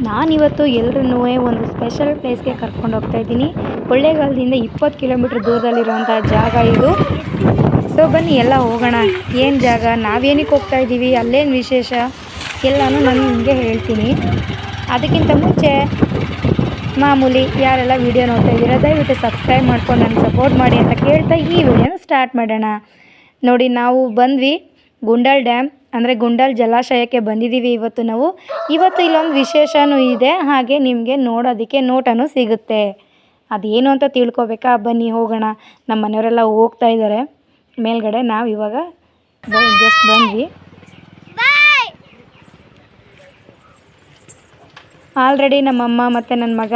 ನಾನಿವತ್ತು ಎಲ್ಲರನ್ನೂ ಒಂದು ಸ್ಪೆಷಲ್ ಪ್ಲೇಸ್ಗೆ ಕರ್ಕೊಂಡು ಹೋಗ್ತಾ ಇದ್ದೀನಿ. ಕೊಳ್ಳೇಗಾಲದಿಂದ 20 ಕಿಲೋಮೀಟ್ರ್ ದೂರದಲ್ಲಿರುವಂಥ ಜಾಗ ಇದು. ಸೊ ಬನ್ನಿ ಎಲ್ಲ ಹೋಗೋಣ. ಏನು ಜಾಗ, ನಾವೇನಕ್ಕೆ ಹೋಗ್ತಾ ಇದ್ದೀವಿ, ಅಲ್ಲೇನು ವಿಶೇಷ ಎಲ್ಲನೂ ನಾನು ನಿಮಗೆ ಹೇಳ್ತೀನಿ. ಅದಕ್ಕಿಂತ ಮುಂಚೆ ಮಾಮೂಲಿ ಯಾರೆಲ್ಲ ವೀಡಿಯೋ ನೋಡ್ತಾ ಇದ್ದೀರಾ ದಯವಿಟ್ಟು ಸಬ್ಸ್ಕ್ರೈಬ್ ಮಾಡ್ಕೊಂಡು ನನಗೆ ಸಪೋರ್ಟ್ ಮಾಡಿ ಅಂತ ಕೇಳ್ತಾ ಈ ವಿಡಿಯೋನ ಸ್ಟಾರ್ಟ್ ಮಾಡೋಣ. ನೋಡಿ, ನಾವು ಬಂದ್ವಿ ಗುಂಡಾಲ್ ಡ್ಯಾಮ್ ಅಂದರೆ ಗುಂಡಾಲ್ ಜಲಾಶಯಕ್ಕೆ ಬಂದಿದ್ದೀವಿ ಇವತ್ತು ಇಲ್ಲೊಂದು ವಿಶೇಷವೂ ಇದೆ, ಹಾಗೆ ನಿಮಗೆ ನೋಡೋದಕ್ಕೆ ನೋಟನೂ ಸಿಗುತ್ತೆ. ಅದೇನು ಅಂತ ತಿಳ್ಕೊಬೇಕಾ? ಬನ್ನಿ ಹೋಗೋಣ. ನಮ್ಮ ಮನೆಯವರೆಲ್ಲ ಹೋಗ್ತಾ ಇದ್ದಾರೆ ಮೇಲ್ಗಡೆ, ನಾವು ಇವಾಗ ಜಸ್ಟ್ ಬಂದ್ವಿ. ಆಲ್ರೆಡಿ ನಮ್ಮಮ್ಮ ಮತ್ತು ನನ್ನ ಮಗ,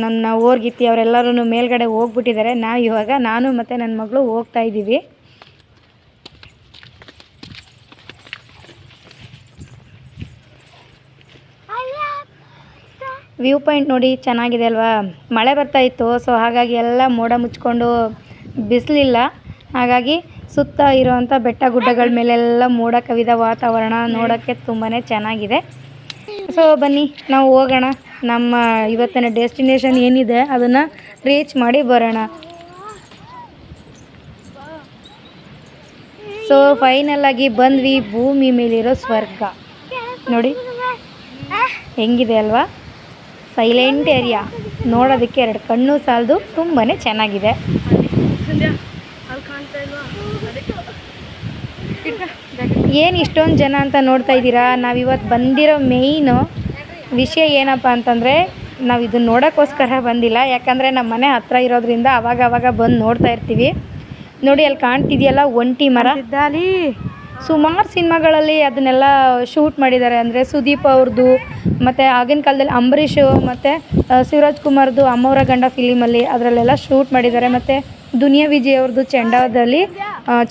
ನನ್ನ ಓರ್ಗಿತ್ತಿ ಅವರೆಲ್ಲರೂ ಮೇಲ್ಗಡೆ ಹೋಗ್ಬಿಟ್ಟಿದ್ದಾರೆ. ನಾನು ಮತ್ತು ನನ್ನ ಮಗಳು ಹೋಗ್ತಾ ಇದ್ದೀವಿ. ವ್ಯೂ ಪಾಯಿಂಟ್ ನೋಡಿ ಚೆನ್ನಾಗಿದೆ ಅಲ್ವಾ? ಮಳೆ ಬರ್ತಾ ಇತ್ತು, ಸೊ ಹಾಗಾಗಿ ಎಲ್ಲ ಮೋಡ ಮುಚ್ಕೊಂಡು ಬಿಸಿಲಿಲ್ಲ, ಹಾಗಾಗಿ ಸುತ್ತ ಇರೋವಂಥ ಬೆಟ್ಟ ಗುಡ್ಡಗಳ ಮೇಲೆಲ್ಲ ಮೋಡ ಕವಿದ ವಾತಾವರಣ ನೋಡೋಕ್ಕೆ ತುಂಬಾ ಚೆನ್ನಾಗಿದೆ. ಸೊ ಬನ್ನಿ ನಾವು ಹೋಗೋಣ. ನಮ್ಮ ಇವತ್ತಿನ ಡೆಸ್ಟಿನೇಷನ್ ಏನಿದೆ ಅದನ್ನು ರೀಚ್ ಮಾಡಿ ಬರೋಣ. ಸೊ ಫೈನಲಾಗಿ ಬಂದ್ವಿ ಭೂಮಿ ಮೇಲಿರೋ ಸ್ವರ್ಗ. ನೋಡಿ ಹೆಂಗಿದೆ ಅಲ್ವಾ? ಸೈಲೆಂಟ್ ಏರಿಯಾ, ನೋಡೋದಕ್ಕೆ 2 ಕಣ್ಣು ಸಾಲದು, ತುಂಬಾ ಚೆನ್ನಾಗಿದೆ. ಏನು ಇಷ್ಟೊಂದು ಜನ ಅಂತ ನೋಡ್ತಾ ಇದ್ದೀರಾ? ನಾವಿವತ್ತು ಬಂದಿರೋ ಮೇಯ್ನು ವಿಷಯ ಏನಪ್ಪ ಅಂತಂದರೆ, ನಾವು ಇದನ್ನು ನೋಡೋಕ್ಕೋಸ್ಕರ ಬಂದಿಲ್ಲ, ಯಾಕಂದರೆ ನಮ್ಮ ಮನೆ ಹತ್ರ ಇರೋದ್ರಿಂದ ಅವಾಗ ಬಂದು ನೋಡ್ತಾ ಇರ್ತೀವಿ. ನೋಡಿ ಅಲ್ಲಿ ಕಾಣ್ತಿದೆಯಲ್ಲ ಒಂಟಿ ಮರ, ಸುಮಾರು ಸಿನಿಮಾಗಳಲ್ಲಿ ಅದನ್ನೆಲ್ಲ ಶೂಟ್ ಮಾಡಿದ್ದಾರೆ. ಅಂದರೆ ಸುದೀಪ್ ಅವ್ರದ್ದು, ಮತ್ತು ಆಗಿನ ಕಾಲದಲ್ಲಿ ಅಂಬರೀಷ್ ಮತ್ತು ಶಿವರಾಜ್ ಕುಮಾರ್ದು ಅಮ್ಮವರ ಗಂಡ ಫಿಲಿಮಲ್ಲಿ ಅದರಲ್ಲೆಲ್ಲ ಶೂಟ್ ಮಾಡಿದ್ದಾರೆ. ಮತ್ತು ದುನಿಯಾ ವಿಜಯ್ ಅವ್ರದ್ದು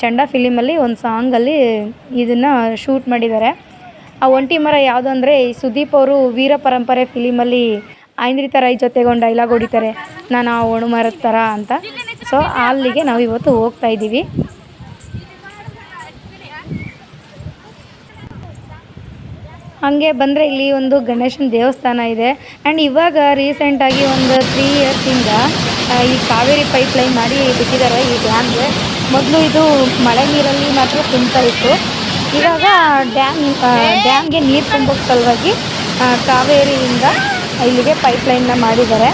ಚಂಡ ಫಿಲಿಮಲ್ಲಿ ಒಂದು ಸಾಂಗಲ್ಲಿ ಇದನ್ನು ಶೂಟ್ ಮಾಡಿದ್ದಾರೆ. ಆ ಒಂಟಿ ಮರ ಯಾವುದು ಅಂದರೆ, ಈ ಸುದೀಪ್ ಅವರು ವೀರ ಪರಂಪರೆ ಫಿಲಿಮಲ್ಲಿ ಐಂದ್ರಿತಾ ರೈ ಜೊತೆಗೆ ಒಂದು ಡೈಲಾಗ್ ಹೊಡಿತಾರೆ, ನಾನು ಆ ಒಣಮರದ ಥರ ಅಂತ. ಸೊ ಅಲ್ಲಿಗೆ ನಾವು ಇವತ್ತು ಹೋಗ್ತಾ ಇದ್ದೀವಿ. ಹಾಗೆ ಬಂದರೆ ಇಲ್ಲಿ ಒಂದು ಗಣೇಶನ ದೇವಸ್ಥಾನ ಇದೆ. ಆ್ಯಂಡ್ ಇವಾಗ ರೀಸೆಂಟಾಗಿ ಒಂದು 3 ಇಯರ್ಸಿಂದ ಈ ಕಾವೇರಿ ಪೈಪ್ಲೈನ್ ಮಾಡಿ ಬಿಟ್ಟಿದ್ದಾರೆ ಈ ಡ್ಯಾಮ್ಗೆ. ಮೊದಲು ಇದು ಮಳೆ ನೀರಲ್ಲಿ ಮಾತ್ರ ತುಂಬ್ತಾ ಇತ್ತು, ಇವಾಗ ಡ್ಯಾಮ್ಗೆ ನೀರು ತುಂಬೋಕ್ಕೆ ಸಲುವಾಗಿ ಕಾವೇರಿಯಿಂದ ಇಲ್ಲಿಗೆ ಪೈಪ್ಲೈನ್ನ ಮಾಡಿದ್ದಾರೆ.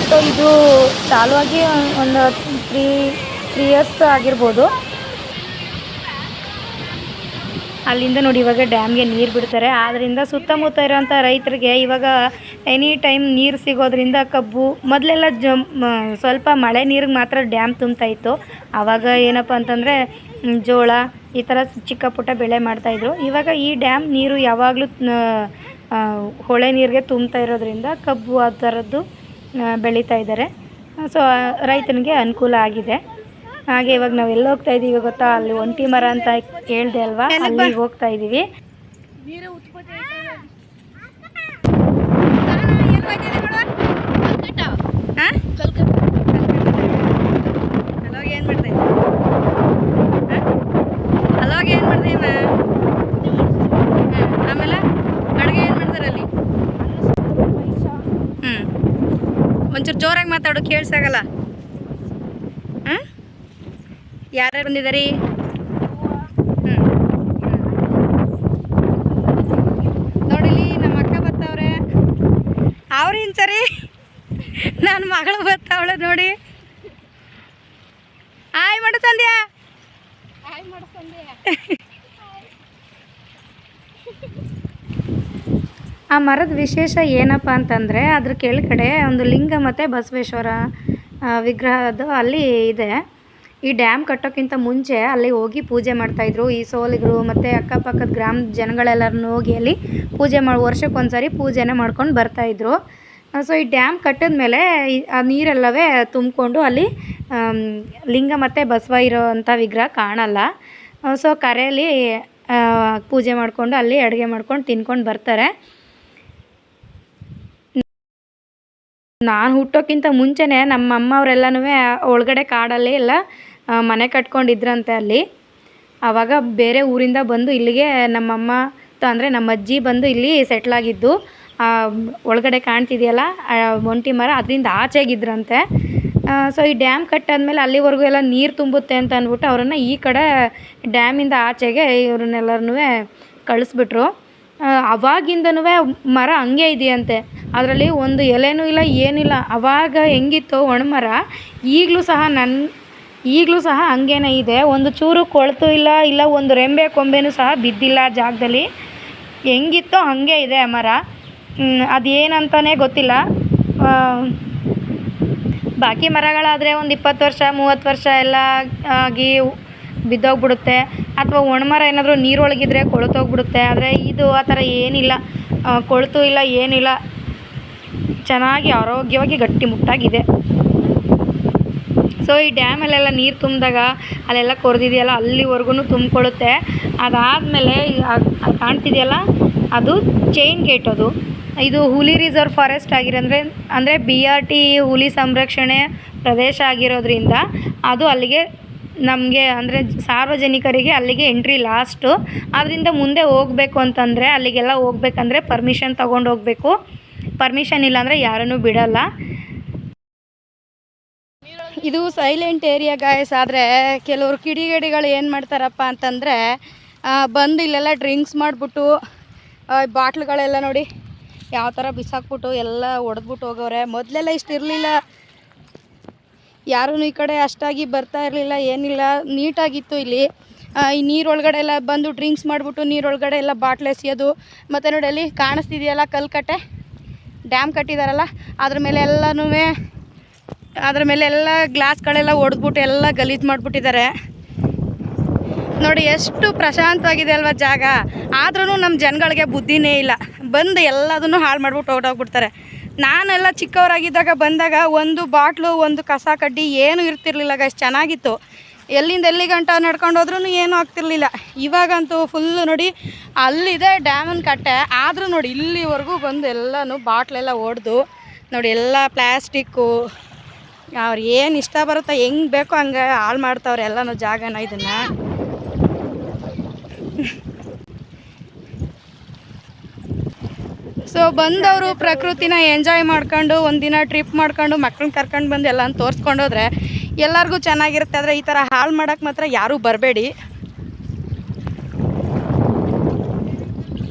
ಸೊ ಇದು ಚಾಲುವಾಗಿ ಒಂದು 3 ಇಯರ್ಸ್ ಆಗಿರ್ಬೋದು. ಅಲ್ಲಿಂದ ನೋಡಿ ಇವಾಗ ಡ್ಯಾಮ್ಗೆ ನೀರು ಬಿಡ್ತಾರೆ. ಆದ್ದರಿಂದ ಸುತ್ತಮುತ್ತ ಇರೋಂಥ ರೈತರಿಗೆ ಇವಾಗ ಎನಿ ಟೈಮ್ ನೀರು ಸಿಗೋದ್ರಿಂದ ಕಬ್ಬು, ಮೊದಲೆಲ್ಲ ಸ್ವಲ್ಪ ಮಳೆ ನೀರಿಗೆ ಮಾತ್ರ ಡ್ಯಾಮ್ ತುಂಬ್ತಾ ಇತ್ತು. ಆವಾಗ ಏನಪ್ಪ ಅಂತಂದರೆ ಜೋಳ ಈ ಥರ ಚಿಕ್ಕ ಪುಟ್ಟ ಬೆಳೆ ಮಾಡ್ತಾಯಿದ್ರು. ಇವಾಗ ಈ ಡ್ಯಾಮ್ ನೀರು ಯಾವಾಗಲೂ ಹೊಳೆ ನೀರಿಗೆ ತುಂಬ್ತಾ ಇರೋದ್ರಿಂದ ಕಬ್ಬು ಆ ಥರದ್ದು ಬೆಳೀತಾ ಇದ್ದಾರೆ. ಸೊ ರೈತನಿಗೆ ಅನುಕೂಲ ಆಗಿದೆ. ಹಾಗೆ ಇವಾಗ ನಾವು ಎಲ್ಲಿ ಹೋಗ್ತಾ ಇದ್ದೀವಿ ಗೊತ್ತಾ? ಅಲ್ಲಿ ಒಂಟಿ ಮರ ಅಂತ ಹೇಳ್ದೆ ಅಲ್ವಾ, ಅಲ್ಲಿಗೆ ಹೋಗ್ತಾ ಇದ್ದೀವಿ. ಆಮೇಲೆ ಅಡುಗೆ ಏನು ಮಾಡ್ತಾರೆ ಅಲ್ಲಿ? ಒಂಚೂರು ಜೋರಾಗಿ ಮಾತಾಡೋ, ಕೇಳಿಸಾಗಲ್ಲ. ಯಾರ್ಯಾರು ಬಂದಿದ್ದಾರೆ? ನೋಡಿಲಿ ನಮ್ಮ ಅಕ್ಕ ಬರ್ತಾವ್ರೆ, ಅವ್ರೇನು ಸರಿ ನನ್ನ ಮಗಳು ಬರ್ತಾವಳೆ ನೋಡಿ. ಹಾಯ್ ಮಾಡು ಸಂಧ್ಯಾ. ಆ ಮರದ ವಿಶೇಷ ಏನಪ್ಪ ಅಂತಂದರೆ, ಅದ್ರ ಕೆಳಗಡೆ ಒಂದು ಲಿಂಗ ಮತ್ತು ಬಸವೇಶ್ವರ ವಿಗ್ರಹದ್ದು ಅಲ್ಲಿ ಇದೆ. ಈ ಡ್ಯಾಮ್ ಕಟ್ಟೋಕ್ಕಿಂತ ಮುಂಚೆ ಅಲ್ಲಿ ಹೋಗಿ ಪೂಜೆ ಮಾಡ್ತಾಯಿದ್ರು ಈ ಸೋಲಿಗರು ಮತ್ತು ಅಕ್ಕಪಕ್ಕದ ಗ್ರಾಮ ಜನಗಳೆಲ್ಲರನ್ನೂ ಹೋಗಿ ಅಲ್ಲಿ ಪೂಜೆ ವರ್ಷಕ್ಕೊಂದ್ಸರಿ ಪೂಜೆನ ಮಾಡ್ಕೊಂಡು ಬರ್ತಾಯಿದ್ರು. ಸೊ ಈ ಡ್ಯಾಮ್ ಕಟ್ಟಿದ ಮೇಲೆ ಆ ನೀರೆಲ್ಲವೇ ತುಂಬಿಕೊಂಡು ಅಲ್ಲಿ ಲಿಂಗ ಮತ್ತು ಬಸವ ಇರೋವಂಥ ವಿಗ್ರಹ ಕಾಣಲ್ಲ. ಸೊ ಕರೆಯಲ್ಲಿ ಪೂಜೆ ಮಾಡಿಕೊಂಡು ಅಲ್ಲಿ ಅಡುಗೆ ಮಾಡ್ಕೊಂಡು ತಿನ್ಕೊಂಡು ಬರ್ತಾರೆ. ನಾನು ಹುಟ್ಟೋಕ್ಕಿಂತ ಮುಂಚೆನೇ ನಮ್ಮ ಅಮ್ಮ ಅವರೆಲ್ಲನೂ ಒಳಗಡೆ ಕಾಡಲ್ಲಿ ಎಲ್ಲ ಮನೆ ಕಟ್ಕೊಂಡಿದ್ರಂತೆ ಅಲ್ಲಿ. ಆವಾಗ ಬೇರೆ ಊರಿಂದ ಬಂದು ಇಲ್ಲಿಗೆ ನಮ್ಮಮ್ಮ ಅಂದರೆ ನಮ್ಮ ಅಜ್ಜಿ ಬಂದು ಇಲ್ಲಿ ಸೆಟ್ಲಾಗಿದ್ದು. ಒಳಗಡೆ ಕಾಣ್ತಿದೆಯಲ್ಲ ಒಂಟಿ ಮರ, ಅದರಿಂದ ಆಚೆಗಿದ್ರಂತೆ. ಸೊ ಈ ಡ್ಯಾಮ್ ಕಟ್ಟಾದ್ಮೇಲೆ ಅಲ್ಲಿವರೆಗೂ ಎಲ್ಲ ನೀರು ತುಂಬುತ್ತೆ ಅಂತ ಅಂದ್ಬಿಟ್ಟು ಅವರನ್ನು ಈ ಕಡೆ ಡ್ಯಾಮಿಂದ ಆಚೆಗೆ ಇವ್ರನ್ನೆಲ್ಲರನ್ನೂ ಕಳಿಸ್ಬಿಟ್ರು. ಅವಾಗಿಂದನೂ ಮರ ಹಂಗೆ ಇದೆಯಂತೆ, ಅದರಲ್ಲಿ ಒಂದು ಎಲೆನೂ ಇಲ್ಲ ಏನಿಲ್ಲ. ಅವಾಗ ಹೆಂಗಿತ್ತು ಒಣಮರ, ಈಗಲೂ ಸಹ ಹಂಗೇನೆ ಇದೆ. ಒಂದು ಚೂರು ಕೊಳೆತು ಇಲ್ಲ ಒಂದು ರೆಂಬೆ ಕೊಂಬೆನೂ ಸಹ ಬಿದ್ದಿಲ್ಲ ಜಾಗದಲ್ಲಿ. ಹೆಂಗಿತ್ತೋ ಹಾಗೆ ಇದೆ ಆ ಮರ. ಅದೇನಂತಲೇ ಗೊತ್ತಿಲ್ಲ. ಬಾಕಿ ಮರಗಳಾದರೆ ಒಂದು 20 ವರ್ಷ 30 ವರ್ಷ ಎಲ್ಲ ಆಗಿ ಬಿದ್ದೋಗ್ಬಿಡುತ್ತೆ, ಅಥವಾ ಒಣಮರ ಏನಾದರೂ ನೀರೊಳಗಿದ್ರೆ ಕೊಳೆತೋಗ್ಬಿಡುತ್ತೆ. ಆದರೆ ಇದು ಆ ಥರ ಏನಿಲ್ಲ, ಕೊಳೆತು ಇಲ್ಲ ಏನಿಲ್ಲ, ಚೆನ್ನಾಗಿ ಆರೋಗ್ಯವಾಗಿ ಗಟ್ಟಿಮುಟ್ಟಾಗಿದೆ. ಸೊ ಈ ಡ್ಯಾಮಲ್ಲೆಲ್ಲ ನೀರು ತುಂಬಿದಾಗ ಅಲ್ಲೆಲ್ಲ ಕೊರೆದಿದೆಯಲ್ಲ ಅಲ್ಲಿವರೆಗೂ ತುಂಬಿಕೊಳ್ಳುತ್ತೆ. ಅದಾದಮೇಲೆ ಕಾಣ್ತಿದೆಯಲ್ಲ ಅದು ಚೈನ್ ಗೇಟ್. ಇದು ಹುಲಿ ರಿಸರ್ವ್ ಫಾರೆಸ್ಟ್ ಅಂದರೆ BRT ಹುಲಿ ಸಂರಕ್ಷಣೆ ಪ್ರದೇಶ ಆಗಿರೋದ್ರಿಂದ ಅದು ಅಲ್ಲಿಗೆ ನಮಗೆ ಅಂದರೆ ಸಾರ್ವಜನಿಕರಿಗೆ ಅಲ್ಲಿಗೆ ಎಂಟ್ರಿ ಲಾಸ್ಟು. ಅದರಿಂದ ಮುಂದೆ ಹೋಗಬೇಕು ಅಂತಂದರೆ, ಅಲ್ಲಿಗೆಲ್ಲ ಹೋಗ್ಬೇಕಂದ್ರೆ ಪರ್ಮಿಷನ್ ತೊಗೊಂಡು ಹೋಗಬೇಕು. ಪರ್ಮಿಷನ್ ಇಲ್ಲಾಂದರೆ ಯಾರನ್ನೂ ಬಿಡಲ್ಲ. ಇದು ಸೈಲೆಂಟ್ ಏರಿಯಾ ಗಾಯಸ್. ಆದರೆ ಕೆಲವರು ಕಿಡಿಗೇಡಿಗಳು ಏನು ಮಾಡ್ತಾರಪ್ಪ ಅಂತಂದರೆ, ಬಂದು ಇಲ್ಲೆಲ್ಲ ಡ್ರಿಂಕ್ಸ್ ಮಾಡಿಬಿಟ್ಟು ಬಾಟ್ಲುಗಳೆಲ್ಲ ನೋಡಿ ಯಾವ ಥರ ಬಿಸಾಕ್ಬಿಟ್ಟು ಎಲ್ಲ ಒಡೆದ್ಬಿಟ್ಟು ಹೋಗೋರೆ. ಮೊದಲೆಲ್ಲ ಇಷ್ಟು ಇರಲಿಲ್ಲ, ಯಾರೂ ಈ ಕಡೆ ಅಷ್ಟಾಗಿ ಬರ್ತಾ ಇರಲಿಲ್ಲ, ಏನಿಲ್ಲ, ನೀಟಾಗಿತ್ತು ಇಲ್ಲಿ. ಈ ನೀರೊಳಗಡೆ ಎಲ್ಲ ಬಂದು ಡ್ರಿಂಕ್ಸ್ ಮಾಡಿಬಿಟ್ಟು ನೀರೊಳಗಡೆ ಎಲ್ಲ ಬಾಟ್ಲ್ ಎಸೆಯೋದು. ಮತ್ತು ನೋಡಿ ಅಲ್ಲಿ ಕಾಣಿಸ್ತಿದೆಯಲ್ಲ ಕಲ್ಕಟ್ಟೆ, ಡ್ಯಾಮ್ ಕಟ್ಟಿದಾರಲ್ಲ ಅದ್ರ ಮೇಲೆ ಎಲ್ಲ ಗ್ಲಾಸ್ಗಳೆಲ್ಲ ಒಡೆದ್ಬಿಟ್ಟು ಎಲ್ಲ ಗಲೀಜು ಮಾಡಿಬಿಟ್ಟಿದ್ದಾರೆ. ನೋಡಿ ಎಷ್ಟು ಪ್ರಶಾಂತವಾಗಿದೆ ಅಲ್ವಾ ಜಾಗ. ಆದ್ರೂ ನಮ್ಮ ಜನಗಳಿಗೆ ಬುದ್ಧಿನೇ ಇಲ್ಲ, ಬಂದು ಎಲ್ಲದನ್ನು ಹಾಳು ಮಾಡಿಬಿಟ್ಟು ಹೊರಟೋಗ್ಬಿಡ್ತಾರೆ. ನಾನೆಲ್ಲ ಚಿಕ್ಕವರಾಗಿದ್ದಾಗ ಬಂದಾಗ ಒಂದು ಬಾಟ್ಲು ಒಂದು ಕಸ ಕಡ್ಡಿ ಏನೂ ಇರ್ತಿರ್ಲಿಲ್ಲ ಗಾಯ್ಸ್, ಚೆನ್ನಾಗಿತ್ತು. ಎಲ್ಲಿಂದ ಎಲ್ಲಿ ಗಂಟ ನಡ್ಕೊಂಡು ಹೋದ್ರೂ ಏನೂ ಆಗ್ತಿರ್ಲಿಲ್ಲ. ಇವಾಗಂತೂ ಫುಲ್ಲು ನೋಡಿ ಅಲ್ಲಿದೆ ಡ್ಯಾಮನ್ ಕಟ್ಟೆ, ಆದರೂ ನೋಡಿ ಇಲ್ಲಿವರೆಗೂ ಬಂದು ಎಲ್ಲನೂ ಬಾಟ್ಲೆಲ್ಲ ಒಡೆದು ನೋಡಿ ಎಲ್ಲ ಪ್ಲ್ಯಾಸ್ಟಿಕ್ಕು ಅವ್ರು ಏನು ಇಷ್ಟ ಬರುತ್ತೋ ಹೆಂಗೆ ಬೇಕೋ ಹಂಗೆ ಹಾಳು ಮಾಡ್ತಾವ್ರೆ ಎಲ್ಲನೂ ಜಾಗನ. ಇದನ್ನು ಸೊ ಬಂದವರು ಪ್ರಕೃತಿನ ಎಂಜಾಯ್ ಮಾಡ್ಕೊಂಡು ಒಂದಿನ ಟ್ರಿಪ್ ಮಾಡ್ಕೊಂಡು ಮಕ್ಳನ್ನ ಕರ್ಕೊಂಡು ಬಂದು ಎಲ್ಲನೂ ತೋರಿಸ್ಕೊಂಡು ಹೋದ್ರೆ ಎಲ್ಲರಿಗೂ ಚೆನ್ನಾಗಿರುತ್ತೆ. ಆದರೆ ಈ ಥರ ಹಾಳು ಮಾಡೋಕ್ಕೆ ಮಾತ್ರ ಯಾರೂ ಬರಬೇಡಿ.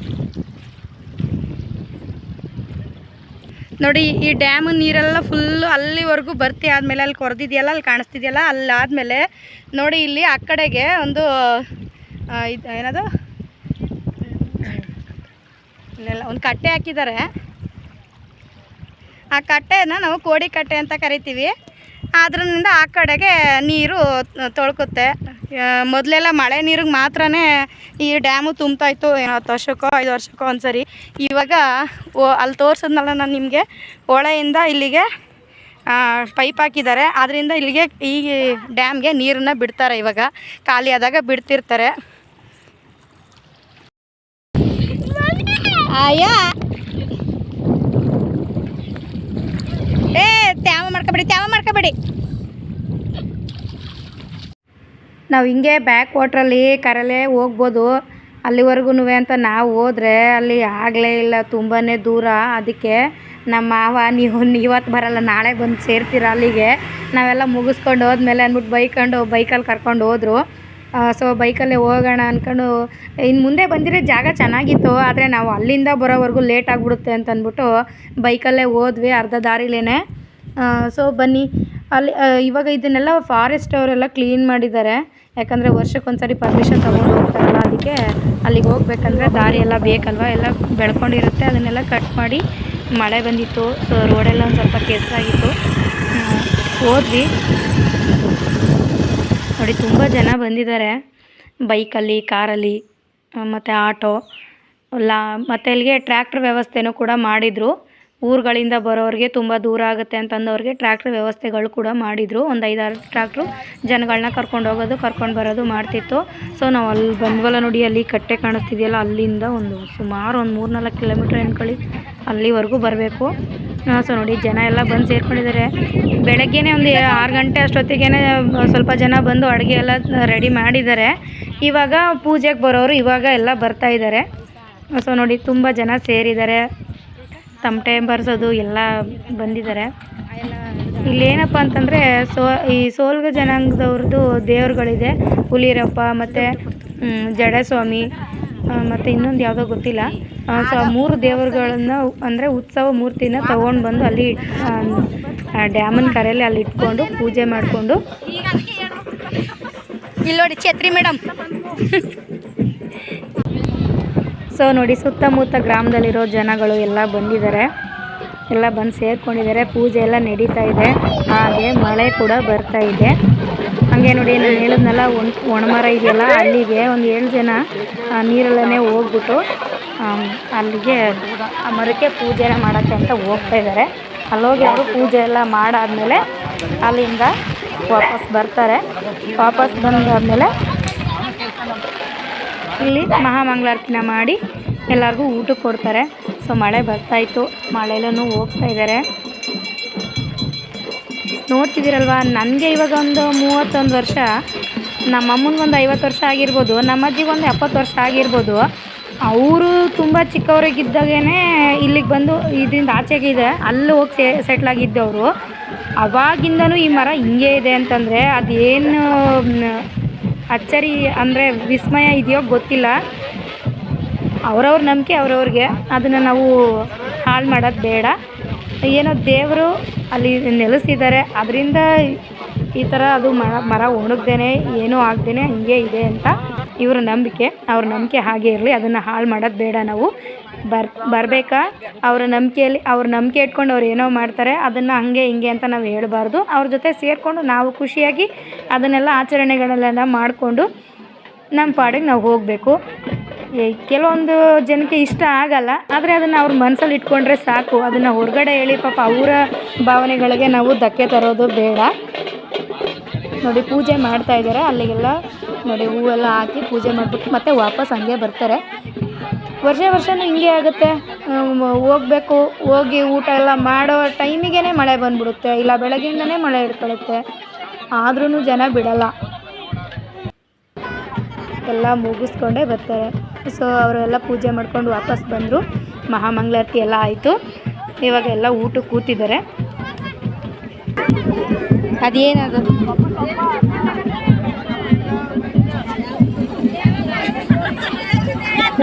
ನೋಡಿ ಈ ಡ್ಯಾಮ್ ನೀರೆಲ್ಲ ಫುಲ್ಲು ಅಲ್ಲಿವರೆಗೂ ಬರ್ತಿ ಆದಮೇಲೆ ಅಲ್ಲಿ ಕೊರೆದಿದೆಯಲ್ಲ, ಅಲ್ಲಿ ಕಾಣಿಸ್ತಿದೆಯಲ್ಲ, ಅಲ್ಲಾದಮೇಲೆ ನೋಡಿ ಇಲ್ಲಿ ಆ ಕಡೆಗೆ ಒಂದು ಇದು ಏನದು ಇಲ್ಲೆಲ್ಲ ಒಂದು ಕಟ್ಟೆ ಹಾಕಿದ್ದಾರೆ. ಆ ಕಟ್ಟೆನ ನಾವು ಕೋಡಿ ಕಟ್ಟೆ ಅಂತ ಕರಿತೀವಿ. ಅದರಿಂದ ಆ ಕಡೆಗೆ ನೀರು ತೊಳ್ಕುತ್ತೆ. ಮೊದಲೆಲ್ಲ ಮಳೆ ನೀರಿಗೆ ಮಾತ್ರನೇ ಈ ಡ್ಯಾಮು ತುಂಬ್ತಾಯಿತ್ತು, 10 ವರ್ಷಕ್ಕೋ 5 ವರ್ಷಕ್ಕೋ ಒಂದ್ಸರಿ. ಇವಾಗ ಅಲ್ಲಿ ತೋರಿಸಿದ್ನಲ್ಲ ನಾನು ನಿಮಗೆ, ಹೊಳೆಯಿಂದ ಇಲ್ಲಿಗೆ ಪೈಪ್ ಹಾಕಿದ್ದಾರೆ. ಅದರಿಂದ ಇಲ್ಲಿಗೆ ಈ ಡ್ಯಾಮ್ಗೆ ನೀರನ್ನು ಬಿಡ್ತಾರೆ. ಇವಾಗ ಖಾಲಿ ಆದಾಗ ಬಿಡ್ತಿರ್ತಾರೆ. ಆಯಾ ತ್ಯಾವ ಮಾಡ್ಕೊಬೇಡಿ. ನಾವು ಹಿಂಗೆ ಬ್ಯಾಕ್ ವಾಟ್ರಲ್ಲಿ ಕರಲೇ ಹೋಗ್ಬೋದು ಅಲ್ಲಿವರೆಗೂ ಅಂತ ನಾವು ಹೋದರೆ ಅಲ್ಲಿ ಆಗಲೇ ಇಲ್ಲ, ತುಂಬಾ ದೂರ. ಅದಕ್ಕೆ ನಮ್ಮ ಮಾವ ನೀವು ಇವತ್ತು ಬರಲ್ಲ ನಾಳೆ ಬಂದು ಸೇರ್ತೀರ ಅಲ್ಲಿಗೆ, ನಾವೆಲ್ಲ ಮುಗಿಸ್ಕೊಂಡು ಹೋದ್ಮೇಲೆ ಅಂದ್ಬಿಟ್ಟು ಬೈಕಲ್ಲಿ ಕರ್ಕೊಂಡು ಹೋದರು. ಸೊ ಬೈಕಲ್ಲೇ ಹೋಗೋಣ ಅಂದ್ಕೊಂಡು ಇನ್ನು ಮುಂದೆ ಬಂದಿರೋ ಜಾಗ ಚೆನ್ನಾಗಿತ್ತು. ಆದರೆ ನಾವು ಅಲ್ಲಿಂದ ಬರೋವರೆಗೂ ಲೇಟ್ ಆಗಿಬಿಡುತ್ತೆ ಅಂತ ಅಂದ್ಬಿಟ್ಟು ಬೈಕಲ್ಲೇ ಹೋದ್ವಿ ಅರ್ಧ ದಾರಿಲೇ. ಸೊ ಬನ್ನಿ ಅಲ್ಲಿ ಇವಾಗ ಇದನ್ನೆಲ್ಲ ಫಾರೆಸ್ಟ್ ಅವರೆಲ್ಲ ಕ್ಲೀನ್ ಮಾಡಿದ್ದಾರೆ. ಯಾಕಂದರೆ ವರ್ಷಕ್ಕೊಂದ್ಸರಿ ಪರ್ಮಿಷನ್ ತೊಗೊಂಡು ಹೋಗ್ತಾರಲ್ಲ, ಅದಕ್ಕೆ ಅಲ್ಲಿಗೆ ಹೋಗ್ಬೇಕಂದ್ರೆ ದಾರಿ ಎಲ್ಲ ಬೇಕಲ್ವ, ಎಲ್ಲ ಬೆಳ್ಕೊಂಡಿರುತ್ತೆ. ಅದನ್ನೆಲ್ಲ ಕಟ್ ಮಾಡಿ ಮಳೆ ಬಂದಿತ್ತು. ಸೊ ರೋಡೆಲ್ಲ ಒಂದು ಸ್ವಲ್ಪ ಕೆಸರಾಗಿತ್ತು. ಹೋದ್ವಿ ನೋಡಿ, ತುಂಬ ಜನ ಬಂದಿದ್ದಾರೆ ಬೈಕಲ್ಲಿ, ಕಾರಲ್ಲಿ, ಮತ್ತು ಆಟೋ ಮತ್ತು ಅಲ್ಲಿಗೆ ಟ್ರ್ಯಾಕ್ಟರ್ ವ್ಯವಸ್ಥೆನೂ ಕೂಡ ಮಾಡಿದರು. ಊರುಗಳಿಂದ ಬರೋರಿಗೆ ತುಂಬ ದೂರ ಆಗುತ್ತೆ ಅಂತಂದವ್ರಿಗೆ ಟ್ರ್ಯಾಕ್ಟರ್ ವ್ಯವಸ್ಥೆಗಳು ಕೂಡ ಮಾಡಿದರು. ಒಂದು 5-6 ಟ್ರ್ಯಾಕ್ಟ್ರು ಜನಗಳನ್ನ ಕರ್ಕೊಂಡು ಹೋಗೋದು ಕರ್ಕೊಂಡು ಬರೋದು ಮಾಡ್ತಿತ್ತು. ಸೊ ನಾವು ಅಲ್ಲಿ ಬಂದ್ವಲ್ಲ ನೋಡಿ, ಅಲ್ಲಿ ಕಟ್ಟೆ ಕಾಣಿಸ್ತಿದೆಯಲ್ಲ, ಅಲ್ಲಿಂದ ಸುಮಾರು ಒಂದು 3-4 ಕಿಲೋಮೀಟ್ರ್ ಅನ್ಕೊಳ್ಳಿ, ಅಲ್ಲಿವರೆಗೂ ಬರಬೇಕು. ಸೊ ನೋಡಿ ಜನ ಎಲ್ಲ ಬಂದು ಸೇರ್ಕೊಂಡಿದ್ದಾರೆ. ಬೆಳಗ್ಗೆನೇ ಒಂದು 6 ಗಂಟೆ ಅಷ್ಟೊತ್ತಿಗೆ ಸ್ವಲ್ಪ ಜನ ಬಂದು ಅಡುಗೆ ಎಲ್ಲ ರೆಡಿ ಮಾಡಿದ್ದಾರೆ. ಇವಾಗ ಪೂಜೆಗೆ ಬರೋರು ಇವಾಗ ಎಲ್ಲ ಬರ್ತಾಯಿದ್ದಾರೆ. ಸೊ ನೋಡಿ ತುಂಬ ಜನ ಸೇರಿದ್ದಾರೆ, ತಮಟೆ ಬರ್ಸೋದು ಎಲ್ಲ ಬಂದಿದ್ದಾರೆ. ಇಲ್ಲೇನಪ್ಪ ಅಂತಂದರೆ ಈ ಸೋಲ್ಗ ಜನಾಂಗದವ್ರದ್ದು ದೇವ್ರುಗಳಿದೆ, ಹುಲಿರಪ್ಪ ಮತ್ತು ಜಡಸ್ವಾಮಿ ಮತ್ತು ಇನ್ನೊಂದು ಯಾವುದೋ ಗೊತ್ತಿಲ್ಲ. ಸೊ ಆ 3 ದೇವರುಗಳನ್ನು ಅಂದರೆ ಉತ್ಸವ ಮೂರ್ತಿನ ತೊಗೊಂಡು ಬಂದು ಅಲ್ಲಿ ಡ್ಯಾಮನ ಕರೆಯಲ್ಲಿ ಅಲ್ಲಿ ಇಟ್ಕೊಂಡು ಪೂಜೆ ಮಾಡಿಕೊಂಡು ಇಲ್ಲಿ ನೋಡಿ ಛತ್ರಿ ಮೇಡಮ್. ಸೊ ನೋಡಿ ಸುತ್ತಮುತ್ತ ಗ್ರಾಮದಲ್ಲಿರೋ ಜನಗಳು ಎಲ್ಲ ಬಂದಿದ್ದಾರೆ, ಎಲ್ಲ ಬಂದು ಸೇರ್ಕೊಂಡಿದ್ದಾರೆ. ಪೂಜೆ ಎಲ್ಲ ನಡೀತಾ ಇದೆ, ಹಾಗೆ ಮಳೆ ಕೂಡ ಬರ್ತಾ ಇದೆ. ಹಾಗೆ ನೋಡಿ ನಾನು ಹೇಳಿದ್ನಲ್ಲ ಒಣಮರ ಇದೆಯಲ್ಲ, ಅಲ್ಲಿಗೆ ಒಂದು 7 ಜನ ನೀರಲ್ಲೇ ಹೋಗ್ಬಿಟ್ಟು ಅಲ್ಲಿಗೆ ಆ ಮರಕ್ಕೆ ಪೂಜೆ ಮಾಡೋಕ್ಕೆ ಅಂತ ಹೋಗ್ತಾ ಇದ್ದಾರೆ. ಅಲ್ಲೋಗಿ ಅವರು ಪೂಜೆ ಎಲ್ಲ ಮಾಡಾದಮೇಲೆ ಅಲ್ಲಿಂದ ವಾಪಸ್ ಬರ್ತಾರೆ. ವಾಪಸ್ ಬಂದಾದಮೇಲೆ ಇಲ್ಲಿ ಮಹಾಮಂಗಳಾರತಿನ ಮಾಡಿ ಎಲ್ಲರಿಗೂ ಊಟಕ್ಕೆ ಕೊಡ್ತಾರೆ. ಸೊ ಮಳೆ ಬರ್ತಾಯಿತ್ತು, ಮಳೆಲ್ಲೂ ಹೋಗ್ತಾ ಇದ್ದಾರೆ. ನೋಡ್ತಿದ್ದೀರಲ್ವ, ನನಗೆ ಇವಾಗ ಒಂದು 31 ವರ್ಷ, ನಮ್ಮ ಅಮ್ಮನಿಗೊಂದು 50 ವರ್ಷ ಆಗಿರ್ಬೋದು, ನಮ್ಮ ಅಜ್ಜಿಗೊಂದು 70 ವರ್ಷ ಆಗಿರ್ಬೋದು. ಅವರು ತುಂಬ ಚಿಕ್ಕವರಿಗಿದ್ದಾಗೇ ಇಲ್ಲಿಗೆ ಬಂದು ಇದರಿಂದ ಆಚೆಗೆ ಇದೆ, ಅಲ್ಲಿ ಹೋಗಿ ಸೆಟ್ಲಾಗಿದ್ದವರು. ಅವಾಗಿಂದನೂ ಈ ಮರ ಹಿಂಗೆ ಇದೆ ಅಂತಂದರೆ ಅದೇನು ಅಚ್ಚರಿ ಅಂದರೆ ವಿಸ್ಮಯ ಇದೆಯೋ ಗೊತ್ತಿಲ್ಲ. ಅವ್ರವ್ರ ನಂಬಿಕೆ ಅವ್ರವ್ರಿಗೆ, ಅದನ್ನು ನಾವು ಹಾಳು ಮಾಡೋದು ಬೇಡ. ಏನೋ ದೇವರು ಅಲ್ಲಿ ನೆಲೆಸಿದ್ದಾರೆ, ಅದರಿಂದ ಈ ಥರ ಅದು ಮರ ಒಣಗ್ದೇನೆ ಏನೂ ಆಗ್ದೇನೆ ಹಂಗೆ ಇದೆ ಅಂತ ಇವ್ರ ನಂಬಿಕೆ. ಅವ್ರ ನಂಬಿಕೆ ಹಾಗೆ ಇರಲಿ, ಅದನ್ನು ಹಾಳು ಮಾಡೋದು ಬೇಡ. ನಾವು ಬರಬೇಕಾ ಅವರ ನಂಬಿಕೆಯಲ್ಲಿ, ಅವ್ರ ನಂಬಿಕೆ ಇಟ್ಕೊಂಡು ಅವ್ರು ಏನೋ ಮಾಡ್ತಾರೆ, ಅದನ್ನು ಹಂಗೆ ಹಿಂಗೆ ಅಂತ ನಾವು ಹೇಳಬಾರ್ದು. ಅವ್ರ ಜೊತೆ ಸೇರಿಕೊಂಡು ನಾವು ಖುಷಿಯಾಗಿ ಅದನ್ನೆಲ್ಲ ಆಚರಣೆಗಳನ್ನೆಲ್ಲ ಮಾಡಿಕೊಂಡು ನಮ್ಮ ಪಾಡಿಗೆ ನಾವು ಹೋಗಬೇಕು. ಕೆಲವೊಂದು ಜನಕ್ಕೆ ಇಷ್ಟ ಆಗಲ್ಲ, ಆದರೆ ಅದನ್ನು ಅವ್ರ ಮನಸ್ಸಲ್ಲಿ ಇಟ್ಕೊಂಡ್ರೆ ಸಾಕು. ಅದನ್ನು ಹೊರಗಡೆ ಹೇಳಿ ಪಾಪ ಅವರ ಭಾವನೆಗಳಿಗೆ ನಾವು ಧಕ್ಕೆ ತರೋದು ಬೇಡ. ನೋಡಿ ಪೂಜೆ ಮಾಡ್ತಾ ಇದ್ದಾರೆ, ಅಲ್ಲಿಗೆಲ್ಲ ನೋಡಿ ಹೂವೆಲ್ಲ ಹಾಕಿ ಪೂಜೆ ಮಾಡಿಬಿಟ್ಟು ಮತ್ತೆ ವಾಪಸ್ ಹಂಗೆ ಬರ್ತಾರೆ. ವರ್ಷನೂ ಹಿಂಗೆ ಆಗುತ್ತೆ. ಹೋಗಬೇಕು, ಹೋಗಿ ಊಟ ಎಲ್ಲ ಮಾಡೋ ಟೈಮಿಗೇ ಮಳೆ ಬಂದುಬಿಡುತ್ತೆ, ಇಲ್ಲ ಬೆಳಗ್ಗೆಯಿಂದನೇ ಮಳೆ ಹಿಡ್ಕೊಳುತ್ತೆ, ಆದ್ರೂ ಜನ ಬಿಡಲ್ಲ, ಎಲ್ಲ ಮುಗಿಸ್ಕೊಂಡೇ ಬರ್ತಾರೆ. ಸೊ ಅವರೆಲ್ಲ ಪೂಜೆ ಮಾಡ್ಕೊಂಡು ವಾಪಸ್ ಬಂದರು. ಮಹಾಮಂಗಳಾರತಿ ಎಲ್ಲ ಆಯಿತು, ಇವಾಗ ಎಲ್ಲ ಊಟಕ್ಕೆ ಕೂತಿದ್ದಾರೆ. ಅದೇನದು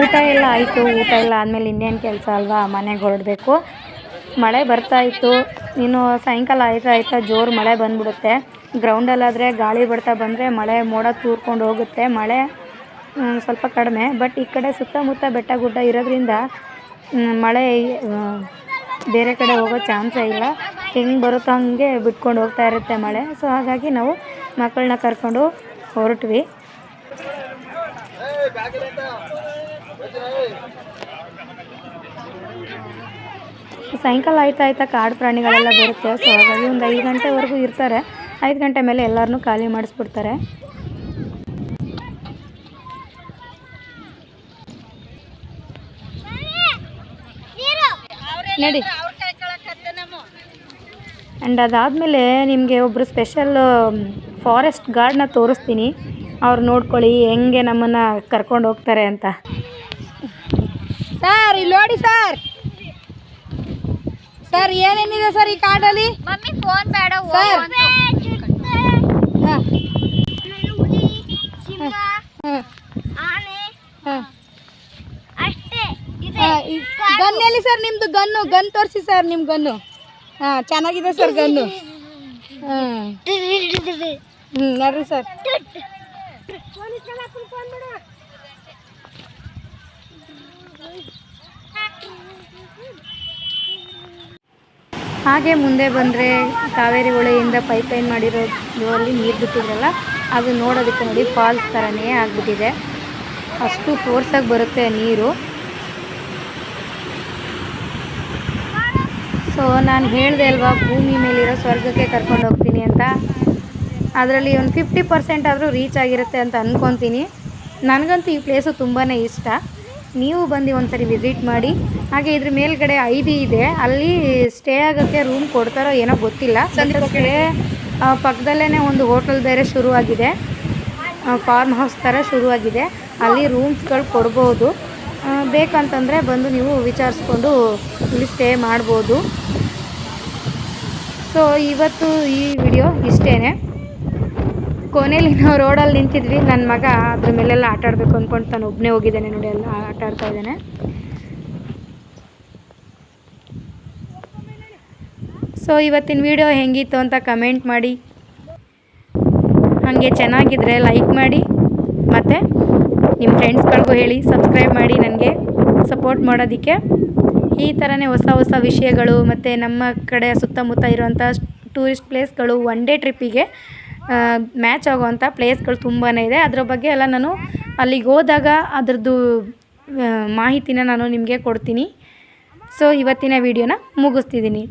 ಊಟ ಎಲ್ಲ ಆಯಿತು. ಊಟ ಎಲ್ಲ ಆದಮೇಲೆ ಇನ್ನೇನು ಕೆಲಸ ಅಲ್ವಾ, ಮನೆಗೆ ಹೊರಡಬೇಕು. ಮಳೆ ಬರ್ತಾಯಿತ್ತು, ಇನ್ನು ಸಾಯಂಕಾಲ ಆಯ್ತಾ ಜೋರು ಮಳೆ ಬಂದ್ಬಿಡುತ್ತೆ. ಗ್ರೌಂಡಲ್ಲಾದರೆ ಗಾಳಿ ಬರ್ತಾ ಬಂದರೆ ಮಳೆ ಮೋಡ ತೂರ್ಕೊಂಡು ಹೋಗುತ್ತೆ. ಮಳೆ ಸ್ವಲ್ಪ ಕಡಿಮೆ, ಬಟ್ ಈ ಕಡೆ ಸುತ್ತಮುತ್ತ ಬೆಟ್ಟ ಗುಡ್ಡ ಇರೋದ್ರಿಂದ ಮಳೆ ಬೇರೆ ಕಡೆ ಹೋಗೋ ಚಾನ್ಸೇ ಇಲ್ಲ. ಹೆಂಗೆ ಬರುತ್ತೋ ಹಂಗೆ ಬಿಟ್ಕೊಂಡು ಹೋಗ್ತಾ ಇರುತ್ತೆ ಮಳೆ. ಸೊ ಹಾಗಾಗಿ ನಾವು ಮಕ್ಕಳನ್ನ ಕರ್ಕೊಂಡು ಹೊರಟ್ವಿ. ಸಾಯಂಕಾಲ ಆಯ್ತಾ ಕಾಡು ಪ್ರಾಣಿಗಳೆಲ್ಲ ಬರುತ್ತೆ. ಸೊ ಹಾಗಾಗಿ ಒಂದು 5 ಗಂಟೆವರೆಗೂ ಇರ್ತಾರೆ. 5 ಗಂಟೆ ಮೇಲೆ ಎಲ್ಲರನ್ನೂ ಖಾಲಿ ಮಾಡಿಸ್ಬಿಡ್ತಾರೆ. ನಡಿ. ಆ್ಯಂಡ್ ಅದಾದಮೇಲೆ ನಿಮಗೆ ಒಬ್ಬರು ಸ್ಪೆಷಲ್ ಫಾರೆಸ್ಟ್ ಗಾರ್ಡ್ನ ತೋರಿಸ್ತೀನಿ. ಅವ್ರು ನೋಡ್ಕೊಳ್ಳಿ ಹೆಂಗೆ ನಮ್ಮನ್ನು ಕರ್ಕೊಂಡು ಹೋಗ್ತಾರೆ ಅಂತ. ಸರ್ ಇಲ್ಲಿ ನೋಡಿ ಸರ್, ಸರ್ ಏನೇನಿದೆ ಸರ್ ಈ ಕಾಡಲ್ಲಿ? ಫೋನ್ ಬೇಡ ಸರ್. ಗನ್ನೆಲ್ಲಿ ಸರ್ ನಿಮ್ಮದು? ಗನ್ ತೋರಿಸಿ ಸರ್ ನಿಮ್ಮ ಗನ್ನು. ಹಾಂ ಚೆನ್ನಾಗಿದೆ ಸರ್ ಗನ್ನು. ನೋಡ್ರಿ ಸರ್. ಹಾಗೆ ಮುಂದೆ ಬಂದರೆ ಕಾವೇರಿ ಹೊಳೆಯಿಂದ ಪೈಪ್ಲೈನ್ ಮಾಡಿರೋದು ಅಲ್ಲಿ ನೀರು ಬಿಟ್ಟಿದ್ರಲ್ಲ, ಅದು ನೋಡೋದಕ್ಕೆ ನೋಡಿ ಫಾಲ್ಸ್ ಥರನೇ ಆಗಿಬಿಟ್ಟಿದೆ. ಅಷ್ಟು ಫೋರ್ಸಾಗಿ ಬರುತ್ತೆ ನೀರು. ಸೊ ನಾನು ಹೇಳಿದೆ ಅಲ್ವಾ, ಭೂಮಿ ಮೇಲಿರೋ ಸ್ವರ್ಗಕ್ಕೆ ಕರ್ಕೊಂಡು ಹೋಗ್ತೀನಿ ಅಂತ. ಅದರಲ್ಲಿ ಒಂದು 50% ಆದರೂ ರೀಚ್ ಆಗಿರುತ್ತೆ ಅಂತ ಅಂದ್ಕೊತೀನಿ. ನನಗಂತೂ ಈ ಪ್ಲೇಸು ತುಂಬಾ ಇಷ್ಟ. ನೀವು ಬಂದು ಒಂದ್ಸರಿ ವಿಸಿಟ್ ಮಾಡಿ. ಹಾಗೆ ಇದ್ರ ಮೇಲ್ಗಡೆ ಐಬಿ ಇದೆ, ಅಲ್ಲಿ ಸ್ಟೇ ಆಗೋಕ್ಕೆ ರೂಮ್ ಕೊಡ್ತಾರೋ ಏನೋ ಗೊತ್ತಿಲ್ಲ. ಸ್ಟೇ ಪಕ್ಕದಲ್ಲೇ ಒಂದು ಹೋಟೆಲ್ ಬೇರೆ ಶುರುವಾಗಿದೆ, ಫಾರ್ಮ್ ಹೌಸ್ ಥರ ಶುರುವಾಗಿದೆ. ಅಲ್ಲಿ ರೂಮ್ಸ್ಗಳು ಕೊಡ್ಬೋದು. ಬೇಕಂತಂದರೆ ಬಂದು ನೀವು ವಿಚಾರಿಸ್ಕೊಂಡು ಇಲ್ಲಿ ಸ್ಟೇ ಮಾಡ್ಬೋದು. ಸೊ ಇವತ್ತು ಈ ವಿಡಿಯೋ ಇಷ್ಟೇ. ಕೊನೆಯಲ್ಲಿ ನಾವು ರೋಡಲ್ಲಿ ನಿಂತಿದ್ವಿ, ನನ್ನ ಮಗ ಅದ್ರ ಮೇಲೆಲ್ಲ ಆಟ ಆಡಬೇಕು ಅಂದ್ಕೊಂಡು ತಾನು ಒಬ್ಬನೇ ಹೋಗಿದ್ದಾನೆ ನೋಡಿ, ಎಲ್ಲ ಆಟ ಆಡ್ತಾ ಇದ್ದಾನೆ. ಸೊ ಇವತ್ತಿನ ವಿಡಿಯೋ ಹೆಂಗಿತ್ತು ಅಂತ ಕಮೆಂಟ್ ಮಾಡಿ, ಹಾಗೆ ಚೆನ್ನಾಗಿದ್ದರೆ ಲೈಕ್ ಮಾಡಿ, ಮತ್ತು ನಿಮ್ಮ ಫ್ರೆಂಡ್ಸ್ಗಳಿಗೂ ಹೇಳಿ ಸಬ್ಸ್ಕ್ರೈಬ್ ಮಾಡಿ ನನಗೆ ಸಪೋರ್ಟ್ ಮಾಡೋದಕ್ಕೆ. ಈ ಥರನೇ ಹೊಸ ಹೊಸ ವಿಷಯಗಳು ಮತ್ತು ನಮ್ಮ ಕಡೆ ಸುತ್ತಮುತ್ತ ಇರುವಂಥ ಟೂರಿಸ್ಟ್ ಪ್ಲೇಸ್ಗಳು, ಒನ್ ಡೇ ಟ್ರಿಪ್ಪಿಗೆ ಮ್ಯಾಚ್ ಆಗುವಂಥ ಪ್ಲೇಸ್ಗಳು ತುಂಬಾ ಇದೆ. ಅದರ ಬಗ್ಗೆ ಎಲ್ಲ ನಾನು ಅಲ್ಲಿಗೆ ಹೋದಾಗ ಅದರದ್ದು ಮಾಹಿತಿನ ನಾನು ನಿಮಗೆ ಕೊಡ್ತೀನಿ. ಸೊ ಇವತ್ತಿನ ವಿಡಿಯೋನ ಮುಗಿಸ್ತಿದ್ದೀನಿ.